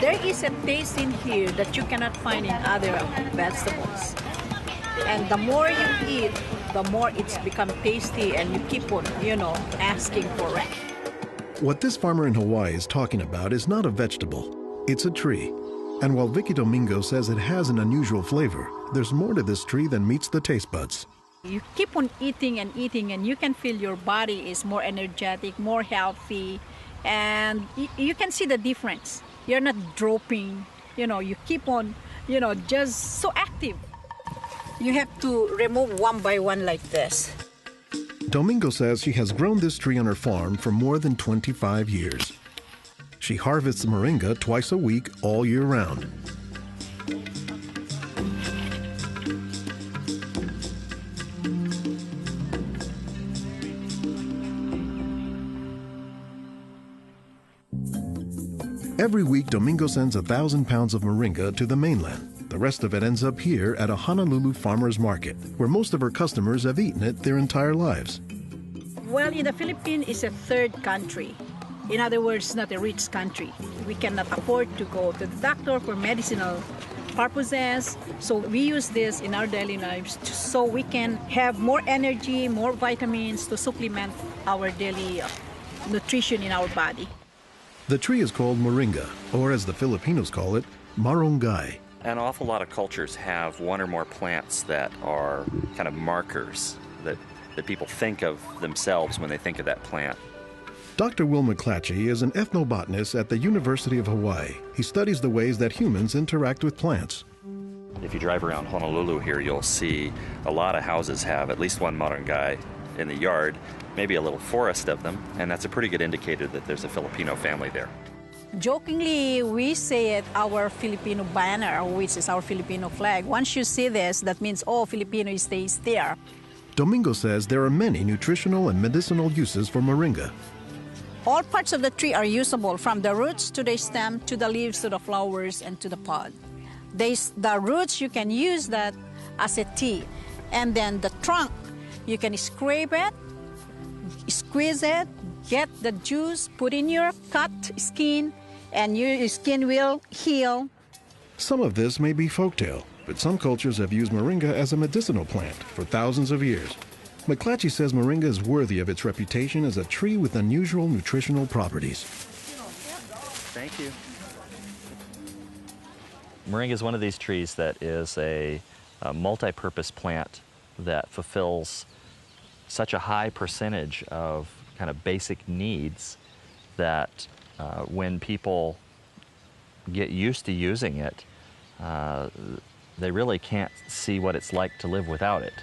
There is a taste in here that you cannot find in other vegetables. And the more you eat, the more it's become tasty and you keep on, asking for it. What this farmer in Hawaii is talking about is not a vegetable, it's a tree. And while Vicky Domingo says it has an unusual flavor, there's more to this tree than meets the taste buds. You keep on eating and eating and you can feel your body is more energetic, more healthy, and you can see the difference. You're not dropping, you keep on, just so active. You have to remove one by one like this. Domingo says she has grown this tree on her farm for more than 25 years. She harvests moringa twice a week, all year round. Every week, Domingo sends 1,000 pounds of moringa to the mainland. The rest of it ends up here at a Honolulu farmer's market, where most of her customers have eaten it their entire lives. Well, in the Philippines, it's a third country. In other words, not a rich country. We cannot afford to go to the doctor for medicinal purposes. So we use this in our daily lives so we can have more energy, more vitamins to supplement our daily nutrition in our body. The tree is called moringa, or as the Filipinos call it, marunggay. An awful lot of cultures have one or more plants that are kind of markers that people think of themselves when they think of that plant. Dr. Will McClatchy is an ethnobotanist at the University of Hawaii. He studies the ways that humans interact with plants. If you drive around Honolulu here, you'll see a lot of houses have at least one marunggay in the yard, maybe a little forest of them, and that's a pretty good indicator that there's a Filipino family there. Jokingly, we say it our Filipino banner, which is our Filipino flag. Once you see this, that means, Filipino stays there. Domingo says there are many nutritional and medicinal uses for moringa. All parts of the tree are usable, from the roots to the stem, to the leaves, to the flowers, and to the pod. The roots, you can use that as a tea. And then the trunk, you can scrape it, squeeze it, get the juice, put in your cut skin, and your skin will heal. Some of this may be folktale, but some cultures have used moringa as a medicinal plant for thousands of years. McClatchy says moringa is worthy of its reputation as a tree with unusual nutritional properties. Thank you. Moringa is one of these trees that is a multi-purpose plant that fulfills such a high percentage of kind of basic needs that when people get used to using it, they really can't see what it's like to live without it.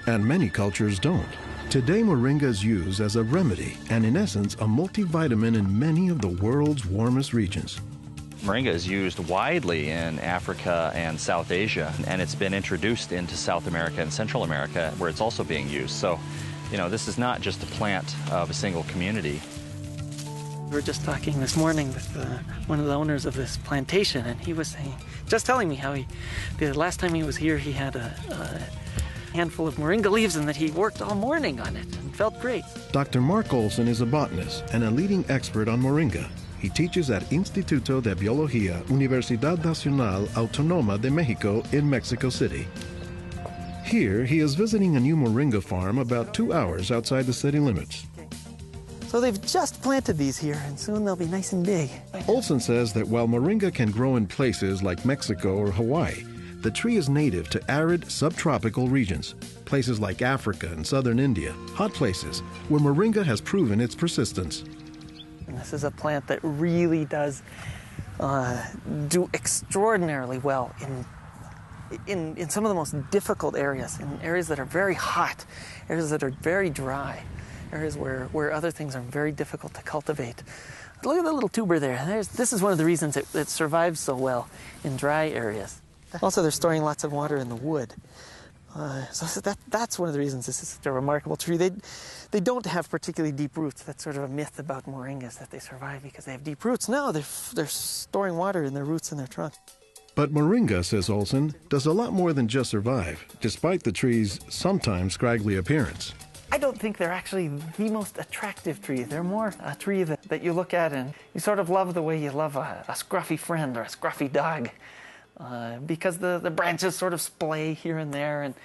And many cultures don't. Today, moringa is used as a remedy and, in essence, a multivitamin in many of the world's warmest regions. Moringa is used widely in Africa and South Asia, and it's been introduced into South America and Central America, where it's also being used. So, this is not just a plant of a single community. We were just talking this morning with one of the owners of this plantation, and he was telling me how the last time he was here, he had a handful of moringa leaves and that he worked all morning on it and felt great. Dr. Mark Olson is a botanist and a leading expert on moringa. He teaches at Instituto de Biología, Universidad Nacional Autónoma de México in Mexico City. Here, he is visiting a new moringa farm about 2 hours outside the city limits. So they've just planted these here, and soon they'll be nice and big. Olson says that while moringa can grow in places like Mexico or Hawaii, the tree is native to arid subtropical regions, places like Africa and southern India, hot places where moringa has proven its persistence. And this is a plant that really does do extraordinarily well in some of the most difficult areas, in areas that are very hot, areas that are very dry, areas where other things are very difficult to cultivate. Look at the little tuber there. This is one of the reasons it survives so well in dry areas. Also, they're storing lots of water in the wood. So that's one of the reasons this is such a remarkable tree. They don't have particularly deep roots. That's sort of a myth about moringas, that they survive because they have deep roots. No, they're storing water in their roots and their trunk. But moringa, says Olson, does a lot more than just survive, despite the tree's sometimes scraggly appearance. I don't think they're actually the most attractive tree. They're more a tree that you look at and you sort of love the way you love a scruffy friend or a scruffy dog. Because the branches sort of splay here and there, and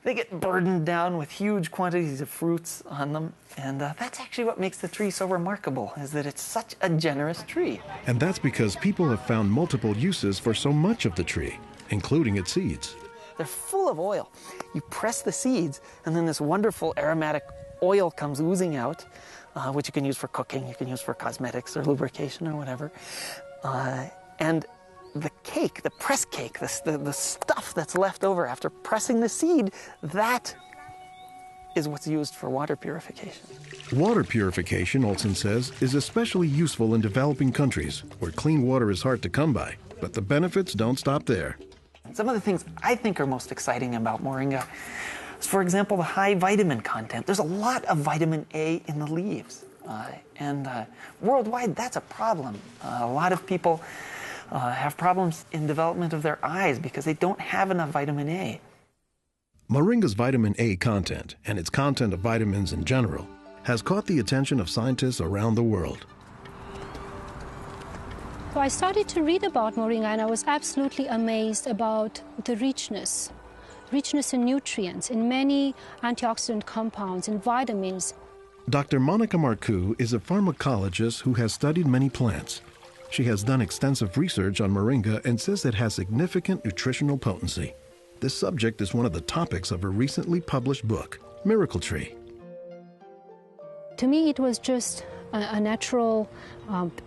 they get burdened down with huge quantities of fruits on them. And that's actually what makes the tree so remarkable, is that it's such a generous tree. And that's because people have found multiple uses for so much of the tree, including its seeds. They're full of oil. You press the seeds, and then this wonderful aromatic oil comes oozing out, which you can use for cooking, you can use for cosmetics or lubrication or whatever. And the cake, the press cake, the stuff that's left over after pressing the seed, that is what's used for water purification. Water purification, Olson says, is especially useful in developing countries where clean water is hard to come by. But the benefits don't stop there. Some of the things I think are most exciting about moringa is, for example, the high vitamin content. There's a lot of vitamin A in the leaves. And worldwide, that's a problem. A lot of people have problems in development of their eyes because they don't have enough vitamin A. Moringa's vitamin A content, and its content of vitamins in general, has caught the attention of scientists around the world. So I started to read about moringa, and I was absolutely amazed about the richness in nutrients, in many antioxidant compounds, in vitamins. Dr. Monica Marcoux is a pharmacologist who has studied many plants. She has done extensive research on moringa and says it has significant nutritional potency. This subject is one of the topics of her recently published book, Miracle Tree. To me, it was just a natural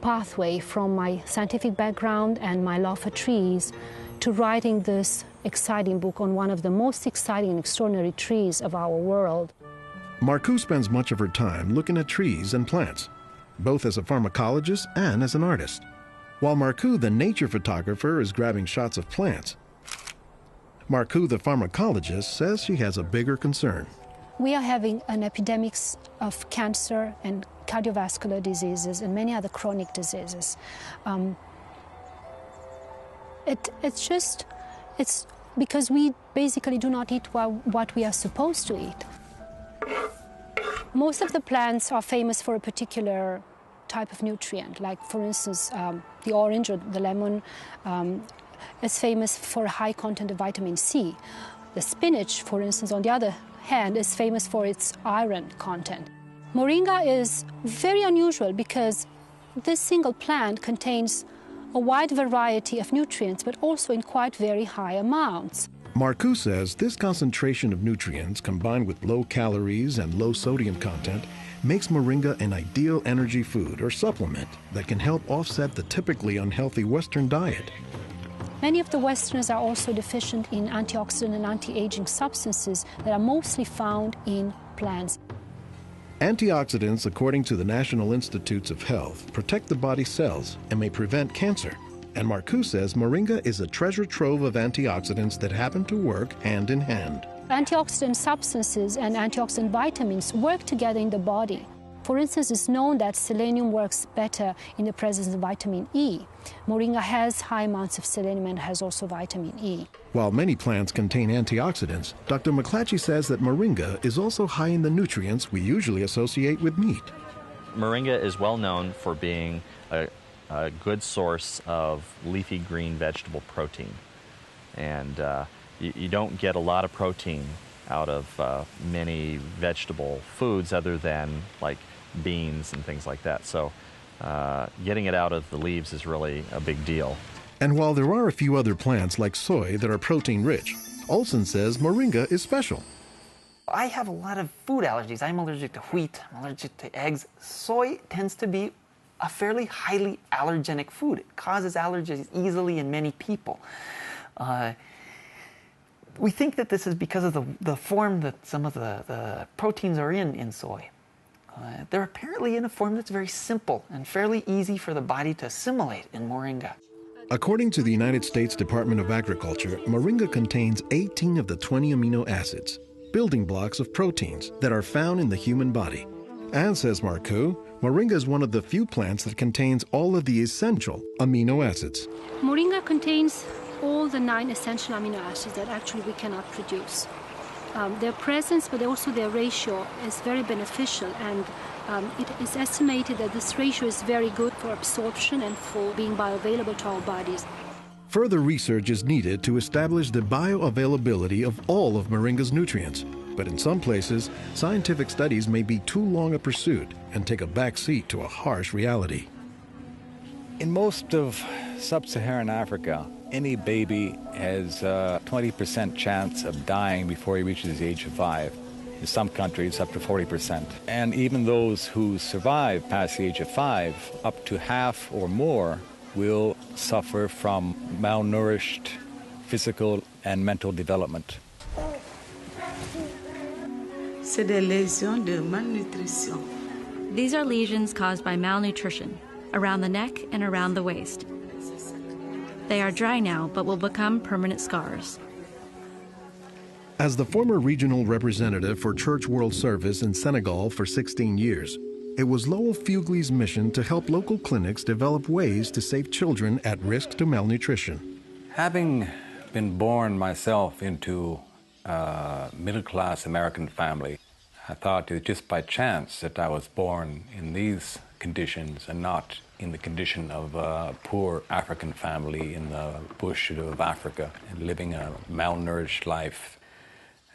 pathway from my scientific background and my love for trees to writing this exciting book on one of the most exciting and extraordinary trees of our world. Marcoux spends much of her time looking at trees and plants, both as a pharmacologist and as an artist. While Marcoux, the nature photographer, is grabbing shots of plants, Marcoux, the pharmacologist, says she has a bigger concern. We are having an epidemic of cancer and cardiovascular diseases and many other chronic diseases. It's because we basically do not eat what we are supposed to eat. Most of the plants are famous for a particular type of nutrient, like for instance the orange or the lemon is famous for a high content of vitamin C. The spinach, for instance, on the other hand, is famous for its iron content. Moringa is very unusual because this single plant contains a wide variety of nutrients, but also in quite very high amounts. Marcoux says this concentration of nutrients combined with low calories and low sodium content makes moringa an ideal energy food or supplement that can help offset the typically unhealthy Western diet. Many of the Westerners are also deficient in antioxidant and anti-aging substances that are mostly found in plants. Antioxidants, according to the National Institutes of Health, protect the body's cells and may prevent cancer. And Marcoux says moringa is a treasure trove of antioxidants that happen to work hand in hand. Antioxidant substances and antioxidant vitamins work together in the body. For instance, it's known that selenium works better in the presence of vitamin E. Moringa has high amounts of selenium and has also vitamin E. While many plants contain antioxidants, Dr. McClatchy says that moringa is also high in the nutrients we usually associate with meat. Moringa is well known for being a good source of leafy green vegetable protein. And you don't get a lot of protein out of many vegetable foods other than like beans and things like that. So getting it out of the leaves is really a big deal. And while there are a few other plants like soy that are protein rich, Olson says moringa is special. I have a lot of food allergies. I'm allergic to wheat, I'm allergic to eggs. Soy tends to be a fairly highly allergenic food. It causes allergies easily in many people. We think that this is because of the form that some of the proteins are in soy. They're apparently in a form that's very simple and fairly easy for the body to assimilate in moringa. According to the United States Department of Agriculture, moringa contains 18 of the 20 amino acids, building blocks of proteins that are found in the human body. And, says Marcoux, moringa is one of the few plants that contains all of the essential amino acids. Moringa contains all the 9 essential amino acids that actually we cannot produce. Their presence, but also their ratio, is very beneficial, and it is estimated that this ratio is very good for absorption and for being bioavailable to our bodies. Further research is needed to establish the bioavailability of all of moringa's nutrients. But in some places, scientific studies may be too long a pursuit and take a back seat to a harsh reality. In most of sub-Saharan Africa, any baby has a 20% chance of dying before he reaches the age of 5. In some countries, up to 40%. And even those who survive past the age of 5, up to half or more will suffer from malnourished physical and mental development. C'est des lésions de malnutrition. These are lesions caused by malnutrition around the neck and around the waist. They are dry now, but will become permanent scars. As the former regional representative for Church World Service in Senegal for 16 years, it was Lowell Fugley's mission to help local clinics develop ways to save children at risk to malnutrition. Having been born myself into a middle-class American family, I thought it was just by chance that I was born in these conditions and not in the condition of a poor African family in the bush of Africa and living a malnourished life.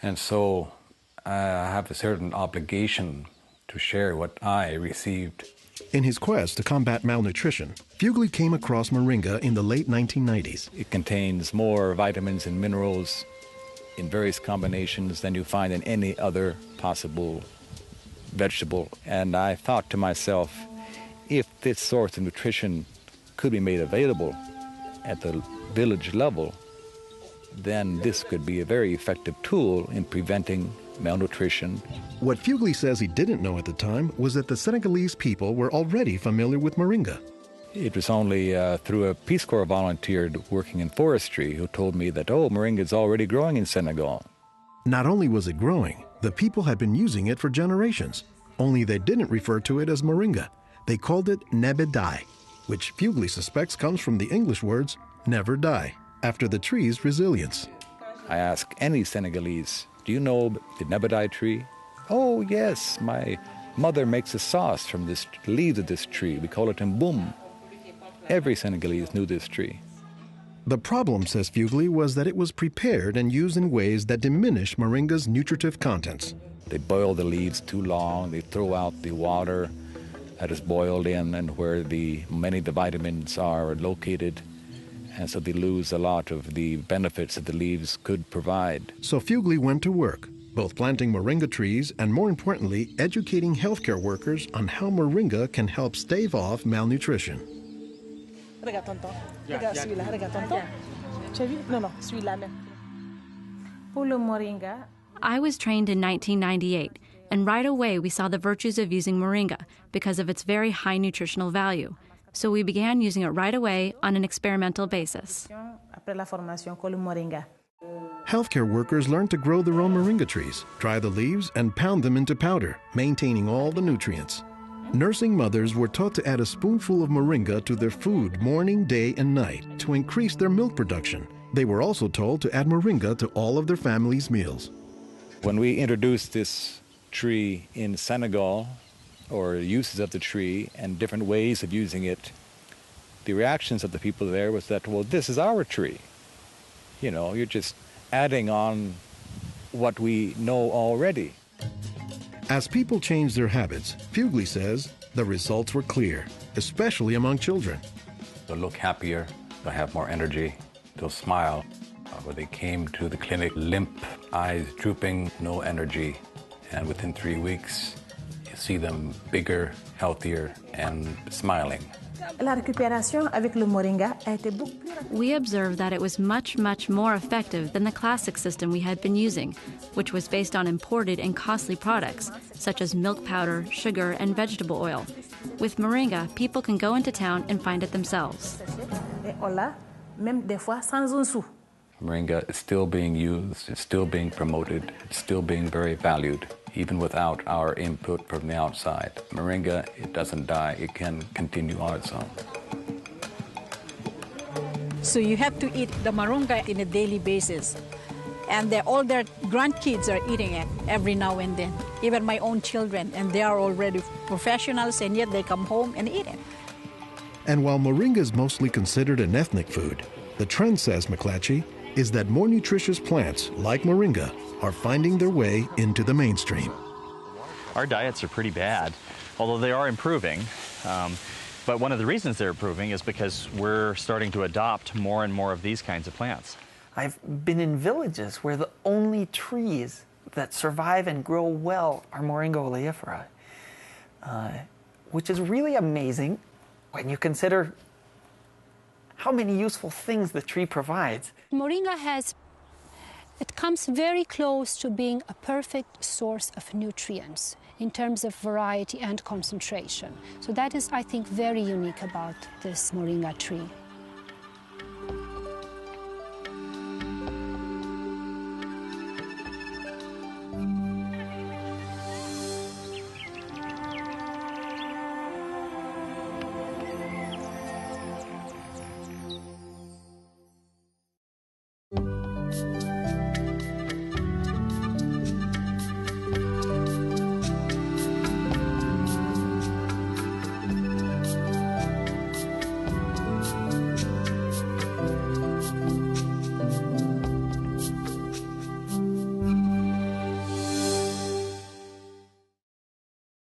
And so I have a certain obligation to share what I received. In his quest to combat malnutrition, Fugley came across moringa in the late 1990s. It contains more vitamins and minerals in various combinations than you find in any other possible vegetable. And I thought to myself, if this source of nutrition could be made available at the village level, then this could be a very effective tool in preventing malnutrition. What Fugley says he didn't know at the time was that the Senegalese people were already familiar with moringa. It was only through a Peace Corps volunteer working in forestry who told me that, oh, moringa is already growing in Senegal. Not only was it growing, the people had been using it for generations, only they didn't refer to it as moringa. They called it nebedai, which Fugley suspects comes from the English words never die, after the tree's resilience. I ask any Senegalese, do you know the nebedai tree? Oh, yes, my mother makes a sauce from the leaves of this tree. We call it mboum. Every Senegalese knew this tree. The problem, says Fugley, was that it was prepared and used in ways that diminish moringa's nutritive contents. They boil the leaves too long, they throw out the water that is boiled in and where many of the vitamins are located, and so they lose a lot of the benefits that the leaves could provide. So Fugley went to work, both planting moringa trees and, more importantly, educating healthcare workers on how moringa can help stave off malnutrition. Regarde tonton. Regarde celui-là. Regarde tonton. Tu as vu? Non, non, celui-là même. Pour le moringa. I was trained in 1998, and right away we saw the virtues of using moringa because of its very high nutritional value. So we began using it right away on an experimental basis. Après la formation, con le moringa. Healthcare workers learned to grow their own moringa trees, dry the leaves, and pound them into powder, maintaining all the nutrients. Nursing mothers were taught to add a spoonful of moringa to their food morning, day, and night to increase their milk production. They were also told to add moringa to all of their family's meals. When we introduced this tree in Senegal, or uses of the tree and different ways of using it, the reactions of the people there was that, well, this is our tree. You know, you're just adding on what we know already. As people changed their habits, Fugley says the results were clear, especially among children. They'll look happier, they'll have more energy, they'll smile. When they came to the clinic, limp, eyes drooping, no energy, and within 3 weeks, you see them bigger, healthier, and smiling. La récupération avec le moringa a été beaucoup plus rapide. We observed that it was much, much more effective than the classic system we had been using, which was based on imported and costly products, such as milk powder, sugar, and vegetable oil. With moringa, people can go into town and find it themselves. Et on l'a, même des fois sans un sou. Moringa is still being used, it's still being promoted, it's still being very valued, even without our input from the outside. Moringa, it doesn't die, it can continue on its own. So you have to eat the moringa on a daily basis. And all their grandkids are eating it every now and then, even my own children, and they are already professionals, and yet they come home and eat it. And while moringa is mostly considered an ethnic food, the trend, says McClatchy, is that more nutritious plants, like moringa, are finding their way into the mainstream. Our diets are pretty bad, although they are improving. But one of the reasons they're improving is because we're starting to adopt more and more of these kinds of plants. I've been in villages where the only trees that survive and grow well are Moringa oleifera, which is really amazing when you consider how many useful things the tree provides. Moringa it comes very close to being a perfect source of nutrients in terms of variety and concentration. So that is, I think, very unique about this moringa tree.